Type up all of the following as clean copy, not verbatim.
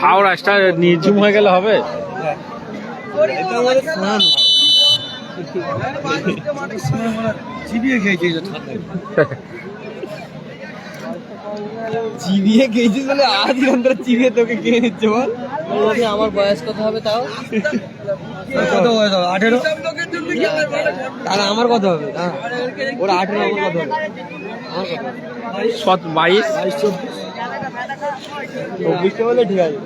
Howrah star নির্ঝুম হয়ে গেলে হবে। চিবিয়ে খেয়েছিস চিবিয়ে খেয়েছিস বলে আধি ঘন্টা চিবিয়ে তোকে কিনে নিচ্ছে বল। আমার বয়স কত হবে তাও? কত বয়স হবে? 18। তাহলে আমার কত হবে? ওরা 18, আমার কত হবে? 22 24 বলে ঠিক আছে।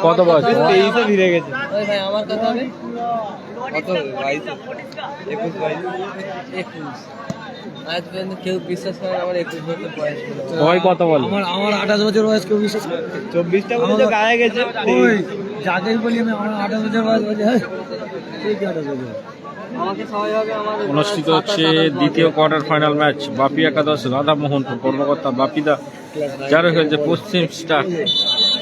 কত বয়স? 23 ফিরে গেছে। ওই ভাই আমার কত হবে? কত হবে? 22, 21, 21। আজ পর্যন্ত কেউ বিশ্বাস করে আমার 21 বছর বয়স। সবাই কত বলে? আমার 28 বছর বয়স কেউ বিশ্বাস করে? 24টা বলে তো গায়ে গেছে। ওই যাকেই বলি আমি আমার 28 বছর বয়স বলি, হ্যাঁ ঠিক 28 বছর। আমাকে সবাই হবে আমার অনুষ্ঠিত হচ্ছে দ্বিতীয় কোয়ার্টার ফাইনাল ম্যাচ বাপি একাদশ রাধামোহনপুর কর্মকর্তা বাপিদা, যার হয়েছে পশ্চিম স্টার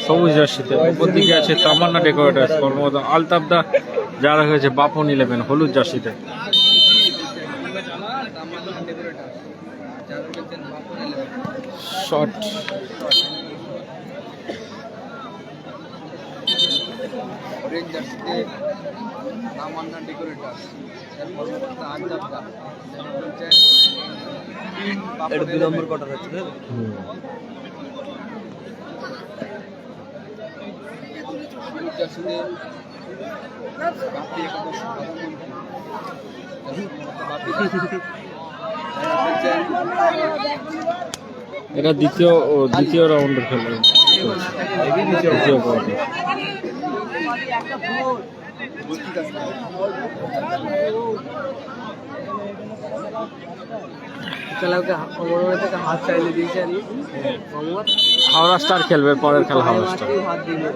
সবুজ জার্সিতে, উপর দিকে আছে তামান্না ডেকোরেটার্স কর্মকর্তা আলতাফদা, যারা হয়েছে বাপন 11 হলুদ জার্সিতে। শট অরেঞ্জ জার্সিতে তামান্না ডেকোরেটার্স, এর কর্মকর্তা আলতাফদা, এটা 2 নম্বর কোয়ার্টার হচ্ছে না? হলুদ জার্সিতে বাপি একাদশ এটা দ্বিতীয় রাউন্ডের খেলা, দ্বিতীয় কোয়ার্টার। হাত চাইলে দিয়েছে হাওড়া স্টার খেলবে পরের খেলা হাওড়া স্টার। হাত দিয়ে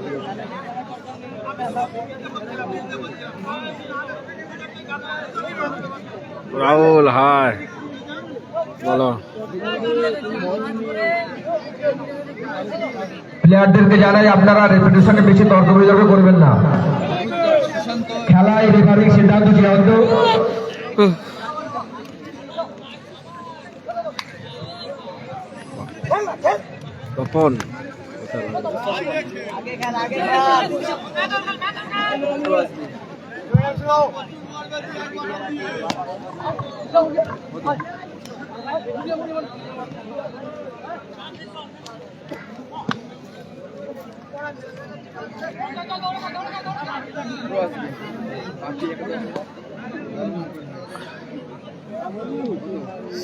রাহুল হায় বলো। প্লেয়ারদেরকে জানাই আপনারা রেপুটেশনে বেশি তর্ক বিতর্ক করবেন না, খেলায় রেফারিং সিদ্ধান্ত চূড়ান্ত। তপন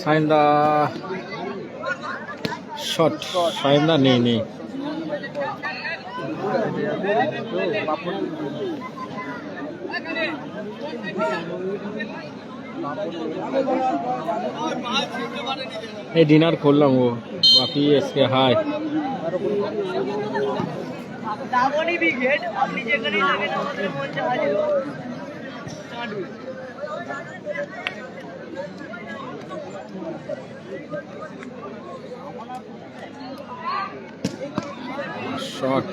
সাইন্দা শট, সাইন্দা নেই এই ডিনার করলাম ও বাপি এসকে হাই। আপনি যেখানেই থাকেন আমাদের মঞ্চে হাজির শট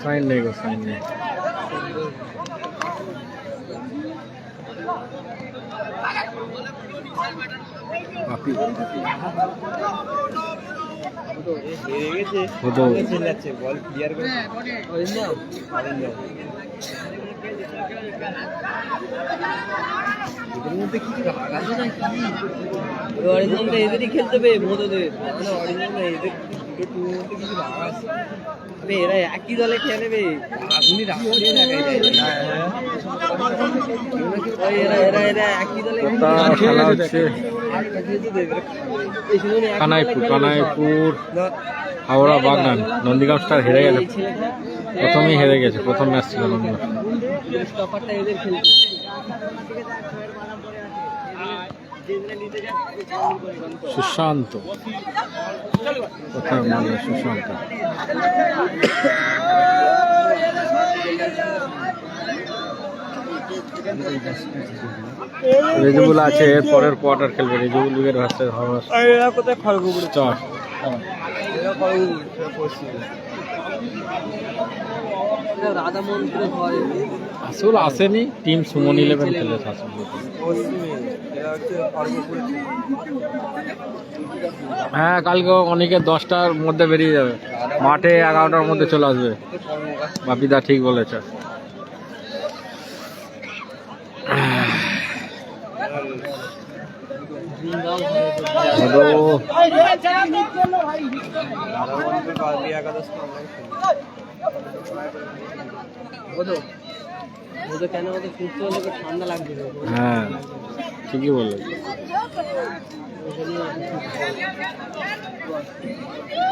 সাইন নেই গো, সাইন নেই। বাপি বল ক্লিয়ার করে এদেরই খেলতে হবে মধ্যদের, এরা একই দলে খেলবে। আগুনি এরা একই দলে খেলা হচ্ছে কানাইপুর হাওড়া বাগান। নন্দীগ্রাম স্টার হেরে গেছে, প্রথমেই হেরে গেছে, প্রথম ম্যাচ ছিল নন্দীগ্রাম। সুশান্ত কোথায় মানে সুশান্ত রেজুবুল আছে, এর পরের কোয়ার্টার খেলবে রেজুবুলের ভার্সেস হাওড়া কোথায় খড়গপুর স্টার। রাধামোহনপুরে ঘর আসল আসেনি, টিম সুমন 11 খেলেছে আসল। হ্যাঁ, কালকে অনেকে 10টার মধ্যে বেরিয়ে যাবে, মাঠে 11টার মধ্যে চলে আসবে। বাপিদা ঠিক বলেছে। কেন ওদের সুস্থ হলে ঠান্ডা লাগবে। হ্যাঁ ঠিকই বলে।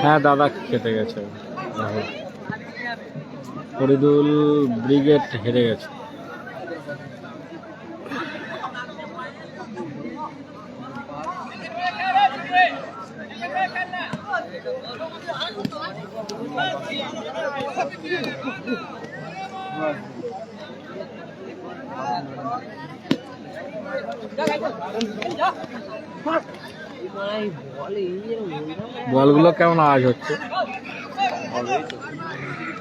হ্যাঁ দাদা খেতে গেছে, ফরিদুল ব্রিগেড হেরে গেছে। বলগুলো কেমন আওয়াজ হচ্ছে,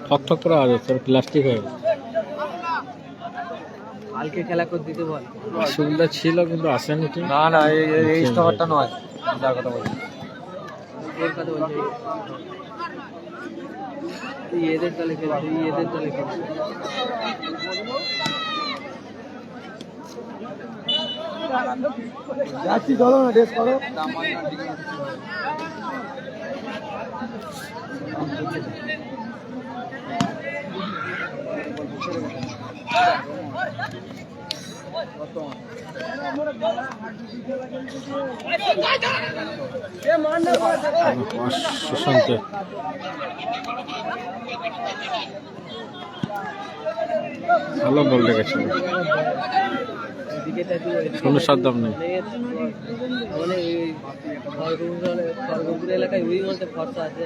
ঠক ঠক করে আওয়াজ হচ্ছে, প্লাস্টিক হয়ে গেছে। কালকে খেলা করে দিতে বল। সুবিধা ছিল কিন্তু আসেনি টিম। না না, এই স্টপারটা নয়, যার কথা বলছি এর কথা বলছি। এদের দলে খেলছে, এদের দলে খেলছে। যাচ্ছি, চলো না, ড্রেস করো। সুশান্ত ভালো বল রেখেছিল, কোনো সাদ্দাম নেই। মানে খড়গপুর এলাকায় ওই বলতে খরচা আছে।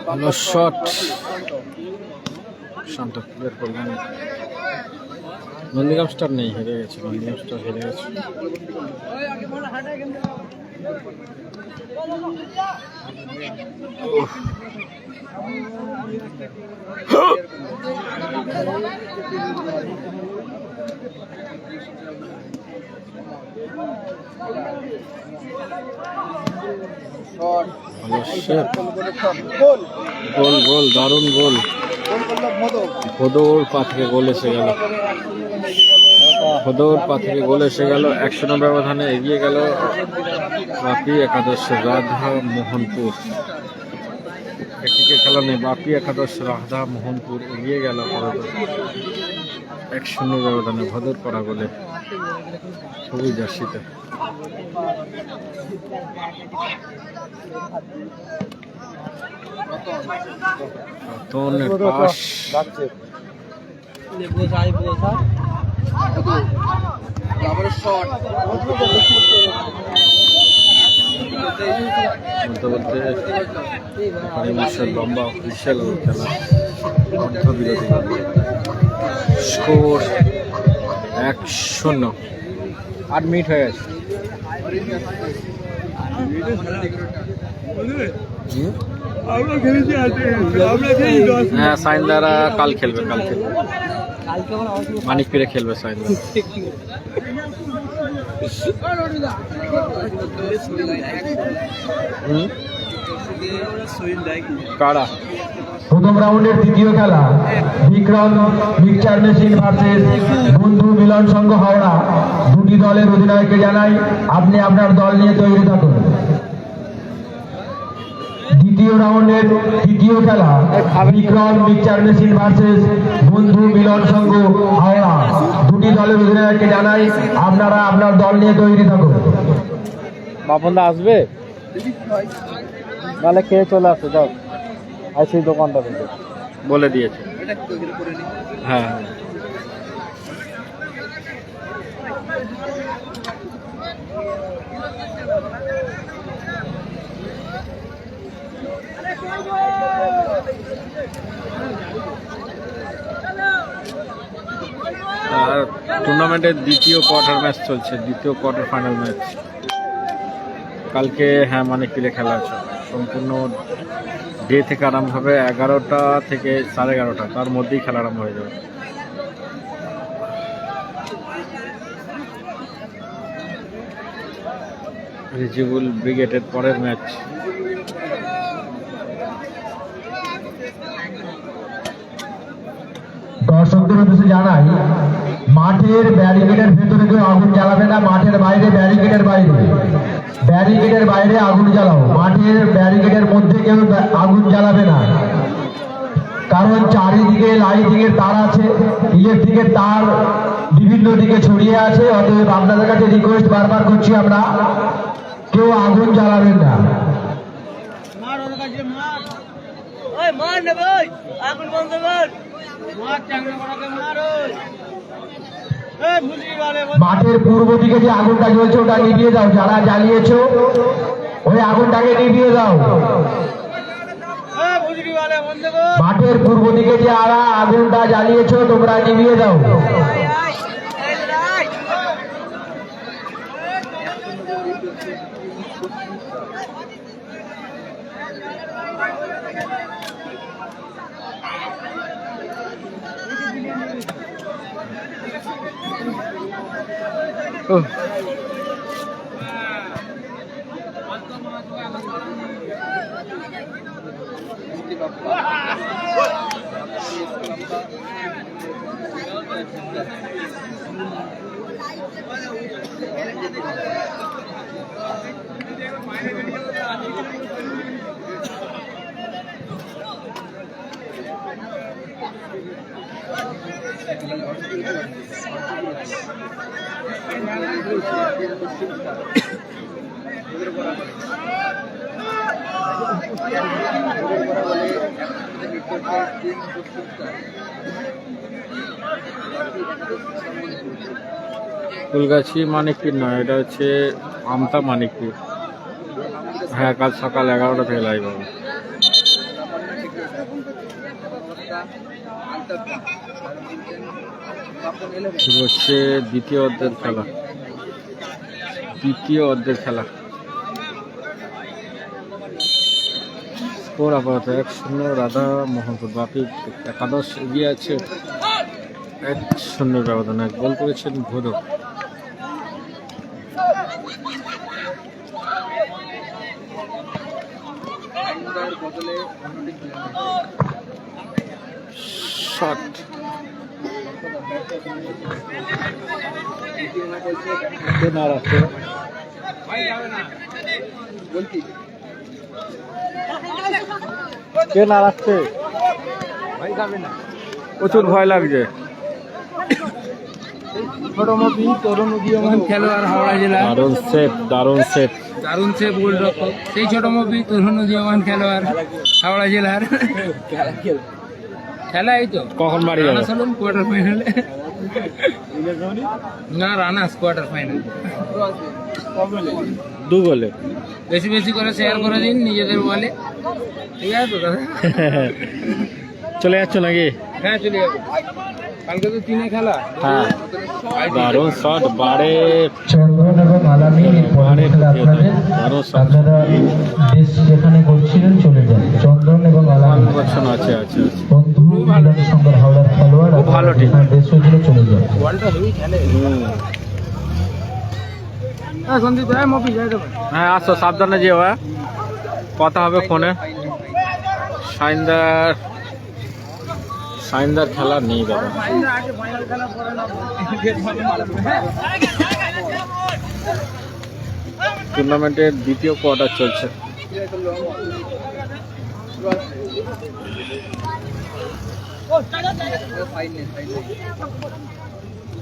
ভালো শট, শান্ত ক্লিয়ার করলেন। নন্দীগ্রাম স্টার নেই, হেরে গেছে, নন্দীগ্রাম স্টার হেরে গেছে। গোল গোল, দারুণ গোল, ভদৌর পা থেকে গোল এসে গেল, ভদৌর পা থেকে গোল এসে গেল। 100 ব্যবধানে এগিয়ে গেল বাপি একাদশ রাধা মোহনপুর। একদিকে খেলা নেই, বাপি একাদশ রাধা মোহনপুর এগিয়ে গেল 1-0 ব্যবধানে ভদৌর পড়া গোলে, সবুজ জার্সিতে। পাস বলতে লম্বা অফিসিয়াল খেলা, অর্ধবিরতি। স্কোর 1-0, 8 মিনিট হয়ে গেছে। হ্যাঁ, সাইনদারা কাল খেলবে, মানিকপুরে খেলবে সাইনদারা। কারা প্রথম রাউন্ডের দ্বিতীয় খেলা বিক্রম মিক্সচার মেশিন ভার্সেস বন্ধু মিলন সংঘ হাওড়া। দুটি দলের অধিনায়ককে জানাই আপনি আপনার দল নিয়ে তৈরি থাকুন। দ্বিতীয় রাউন্ডের দ্বিতীয় খেলা বিক্রম মিক্সচার মেশিন ভার্সেস বন্ধু মিলন সংঘ হাওড়া। দুটি দলের অধিনায়ককে জানাই আপনারা আপনার দল নিয়ে তৈরি থাকুন। বাপনদা আসবে তাহলে খেয়ে চলে আসো যাও আর সেই দোকানটা থেকে বলে দিয়েছে হ্যাঁ হ্যাঁ আর টুর্নামেন্টের দ্বিতীয় কোয়ার্টার ম্যাচ চলছে, দ্বিতীয় কোয়ার্টার ফাইনাল ম্যাচ কালকে। হ্যাঁ মানিকপিলে খেলা আছে, সম্পূর্ণ ডে থেকে আরম্ভ হবে 11টা থেকে 11:30, তার মধ্যেই খেলা আরম্ভ হয়ে যাবে। রিজিবুল ব্রিগেডের পরের ম্যাচ। দর্শকদের উদ্দেশ্যে জানাই, মাঠের ব্যারিকেডের ভেতরে কেউ আগুন জ্বালাবে না, মাঠের বাইরে ব্যারিকেডের বাইরে আগুন জ্বালাও। মাঠের ব্যারিকেডের মধ্যে কেউ আগুন জ্বালাবে না, কারণ চারিদিকে লাইটিংয়ের তার আছে, ইলেকট্রিকের তার বিভিন্ন দিকে ছড়িয়ে আছে। অতএব আপনাদের কাছে রিকোয়েস্ট বারবার করছি, আমরা কেউ আগুন জ্বালাবেন না। মাঠের পূর্ব দিকে যে আগুনটা জ্বলছে ওটা নিভিয়ে দাও, যারা জ্বালিয়েছো ওই আগুনটাকে নিভিয়ে দাও। মাঠের পূর্ব দিকে যে আগুনটা জ্বালিয়েছো তোমরা নিভিয়ে দাও। ফুলগাছি মানিকপীর নয়, এটা হচ্ছে আমতা মানিকপীর। হ্যাঁ কাল সকাল 11টা থেকে লাইভ হবে। হচ্ছে দ্বিতীয় অর্ধের খেলা। স্কোর আপাতত 1-0 রাধা মোহনপুর। বাপি একাদশ এগিয়ে আছে 1-0 ব্যবধানে। এক গোল করেছেন ভৈরব। শট কে নাড়াচ্ছে প্রচুর ভয় লাগছে। ছোট মপি তরুণ উদীয়মান খেলোয়াড় হাওড়া জেলা। দারুণ সেট গোলরক্ষক সেই ছোট মপি তরুণ উদীয়মান খেলোয়াড় হাওড়া জেলার। খেলা এই তো কখন বাড়ি যাবে? কোয়ার্টার ফাইনালে না, রানার্স কোয়ার্টার ফাইনাল। 2 গোলে। বেশি করে শেয়ার করে দিন নিজেদের বলে, ঠিক আছে তো দাদা? চলে যাচ্ছ নাকি? হ্যাঁ চলে যাবো, কালকে তো 3-এ খেলা। হ্যাঁ দারুণ শট বাড়ে। চন্দন এবং আলামী আপনারা দেশ যেখানে করছিলেন চলে যান। চন্দন এবং আলামী আছে বন্ধু মিলন সংঘ হাওড়ার খেলোয়াড়, ভালো টিম। দেশ হয়েছিল চলে যান। বলটা হেভি খেলে। সন্দীপ ভাই মপি যাই দেবেন। হ্যাঁ আসো, সাবধানে যেও। কথা হবে ফোনে। সাইন্দার খেলা নেই দাদা। টুর্নামেন্টের দ্বিতীয় কোয়ার্টার চলছে।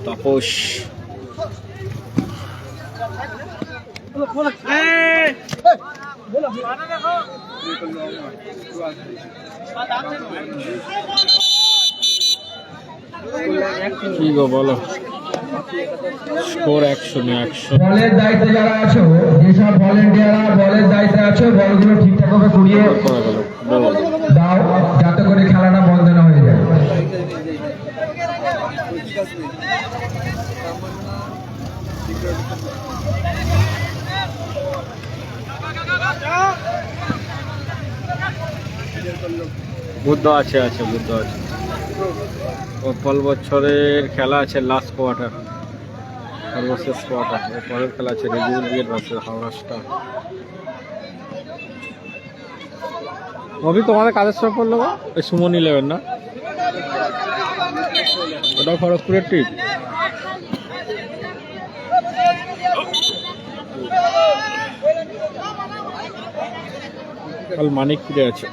তাপস কি গো বলো, স্কোর 100-100। বলের দায়িত্বে যারা আছো, যেসব ভলেন্টিয়াররা বলের দায়িত্বে আছো, বলগুলো ঠিকঠাক ভাবে কুড়িয়ে করা গেল গোল। দাও যাতে করে খেলাটা বন্ধ না হয়ে যায়। বুদ্ধ আছে, বুদ্ধ আছে। কপাল বছরের খেলা আছে লাস্ট কোয়ার্টার, সর্বশেষ কোয়ার্টার। পরের খেলা আছে রেজিউল ব্রিগেড ভার্সেস হাওড়া স্টার। অভি তোমাদের কাদের সঙ্গে পড়লো গো? ওই সুমন 11 না, ওটাও খড়গপুরের টিম। কাল মানিক ফিরে আছে।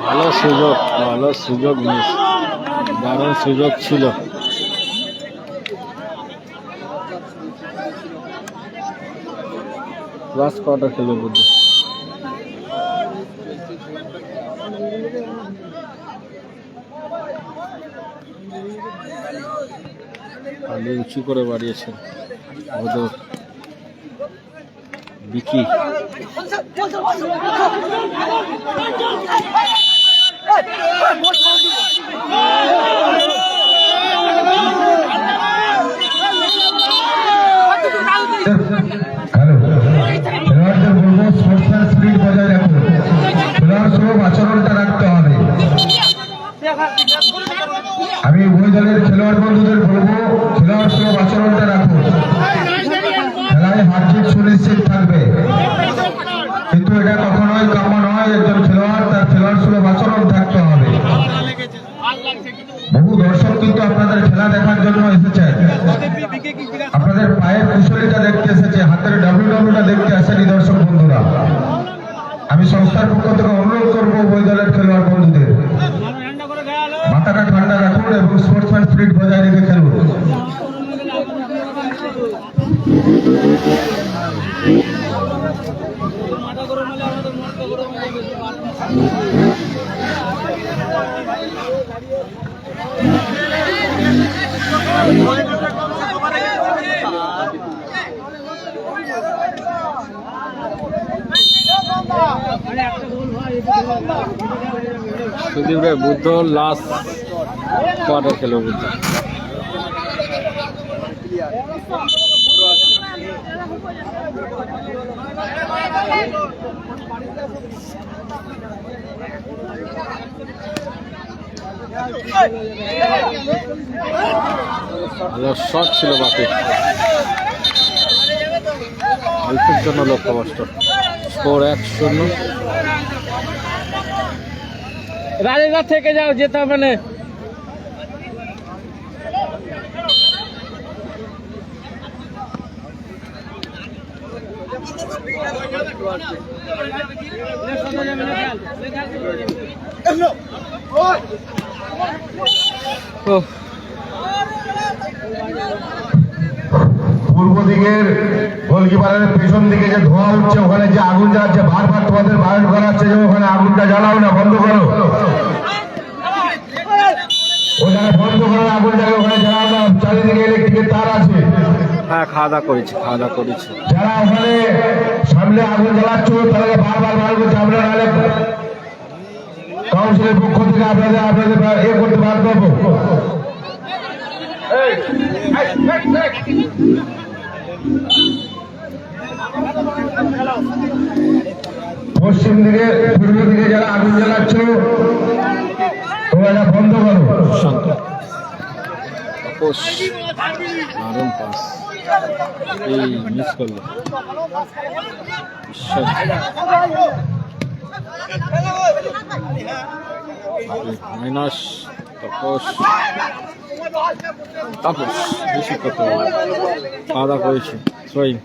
ভালো সুযোগ মিস, দারুণ সুযোগ ছিল। লাস্ট কোয়ার্টার খেলবে বুদ্ধ। আলু উঁচু করে বাড়িয়েছেন ওদের বিকি। আচরণটা রাখতে হবে। আমি উভয় দলের খেলোয়াড় বন্ধুদের বলবো, খেলোয়াড় সুলভ আচরণটা রাখুন। খেলায় হার জিত সুনিশ্চিত থাকবে, কিন্তু এটা কখনোই কাম্য নয়। একজন খেলোয়াড় তার খেলোয়াড় সুলভ আচরণ থাকতে হবে। বহু দর্শক কিন্তু আপনাদের খেলা দেখার জন্য এসেছে, আপনাদের পায়ের কুশলীটা দেখতে এসেছে, হাতের ডাব্লিউডাব্লিউটা দেখতে আসেনি দর্শক বন্ধুরা। আমি সংস্থার পক্ষ থেকে অনুরোধ করবো উভয় দলের খেলোয়াড় বন্ধুদের মাথাটা ঠান্ডা রাখুন এবং স্পোর্টসম্যান স্পিরিট বজায় রেখে খেলুন। সুদীপ রে, বুদ্ধ লাস্ট কোয়ার্টার খেলো বুদ্ধ। ভালো শট ছিল বাকি, অল্পের জন্য লক্ষ্যভ্রষ্ট। স্কোর 1-0। রাজেদা থেকে যাও, যেতে হবে না। পূর্ব দিকের গোলকিপারের পেছন দিকে যে ধোঁয়া উঠছে, ওখানে যে আগুন জ্বালাচ্ছে, বারবার তোমাদের বারণ করাচ্ছে যে ওখানে আগুনটা জ্বালাও না, বন্ধ করো। ওখানে বন্ধ করো আগুনটাকে, ওখানে জ্বালাও না। চারিদিকে ইলেকট্রিকের তার আছে। হ্যাঁ, খাওয়া দাওয়া করেছি। যারা ওখানে সামনে আগুন জ্বালাচ্ছ তাদেরকে বারবার বারণ করছে, আমরা নাহলে কাউন্সিলের পক্ষ থেকে আপনাদের করতে বাধ্য হবো। পশ্চিম দিকে পূর্ব দিকে যারা আগুন জ্বালাচ্ছ তোমরা বন্ধ করো। তাপস দারুণ পাস, এই মিস করলো বিশ্বাস। মাইনাস তাপস, তাপস বেশি করতে হবে, খাওয়া দাওয়া করেছে সোয়িং।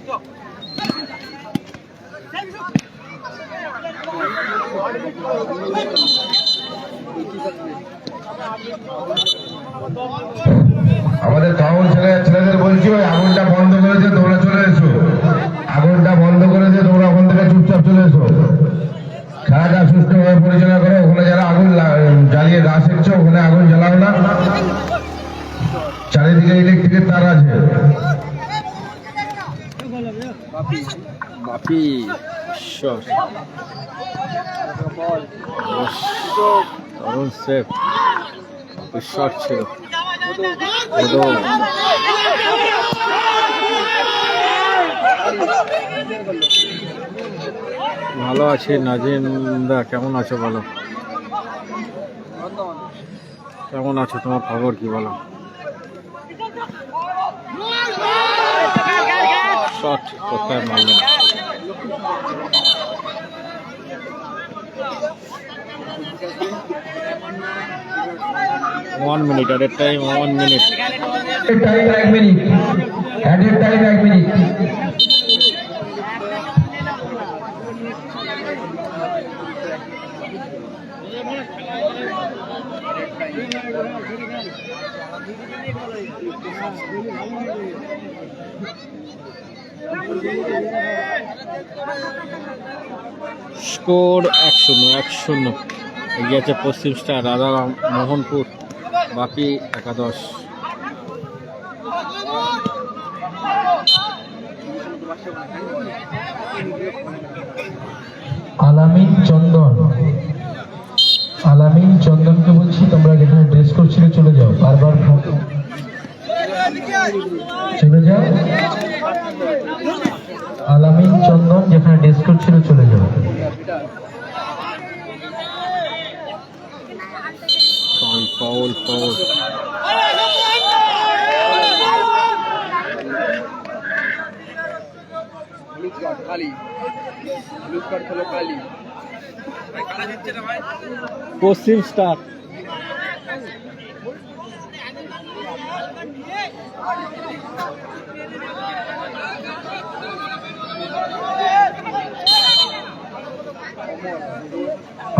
আমাদের টাউন ছেলেদের বলছি ওই আগুনটা বন্ধ করে দিয়ে তোমরা চলে এসো, আগুনটা বন্ধ করে দিয়ে তোমরা ওখান থেকে চুপচাপ চলে এসো, খেলাটা সুষ্ঠুভাবে পরিচালনা করো। ওখানে যারা আগুন জ্বালিয়ে গা শিখছো ওখানে আগুন জ্বালাও না, চারিদিকে ইলেকট্রিকের তার আছে। বাপি ঈশ্বর, দারুণ সেফ, ঈশ্বর ছিল। ভালো আছি নাজিমদা, কেমন আছো বলো? কেমন আছো, তোমার খবর কি বলো? শট কোথায় মারলেন? One minute, added time 1 minute. Time 1 minute, added time 1 minute. Score 1-0 এগিয়ে আছে পশ্চিম স্টার, রাধা মোহনপুর বাপি একাদশ। আলামিন চন্দন, আলামিন চন্দনকে বলছি তোমরা যেখানে ড্রেস করছিলে চলে যাও, বারবার চলে যাও। আলামিন চন্দন যেখানে ড্রেস করছিল চলে যাও। ফাউল ফাউল, পশ্চিম স্টার।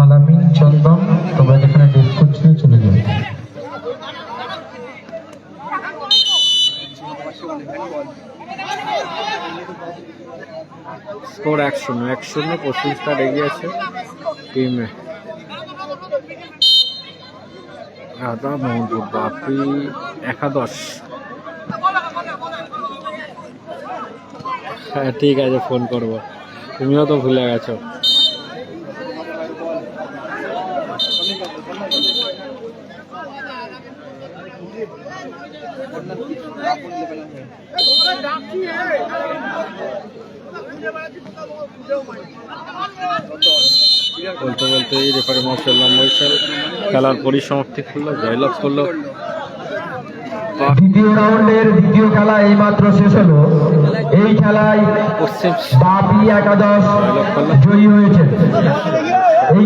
আলামিন চন্দন তোমরা যেখানে ড্রেস করছিলে চলে যাও। স্কোর 1-0 পশ্চিম স্টার এগিয়ে আছে টিমে। রাধা মোহনপুর বাপি একাদশ। হ্যাঁ ঠিক আছে, ফোন করবো, তুমিও তো ভুলে গেছো। বলতে বলতে রেফারি মার্শাল মহিশাল খেলার পরিসমাপ্তি করলো, জয়লাভ করলো। দ্বিতীয় রাউন্ডের দ্বিতীয় খেলা এইমাত্র শেষ হলো। এই খেলায় পশ্চিম বাপি একাদশ জয়লাভ করলো। জয়ী হয়েছে। এই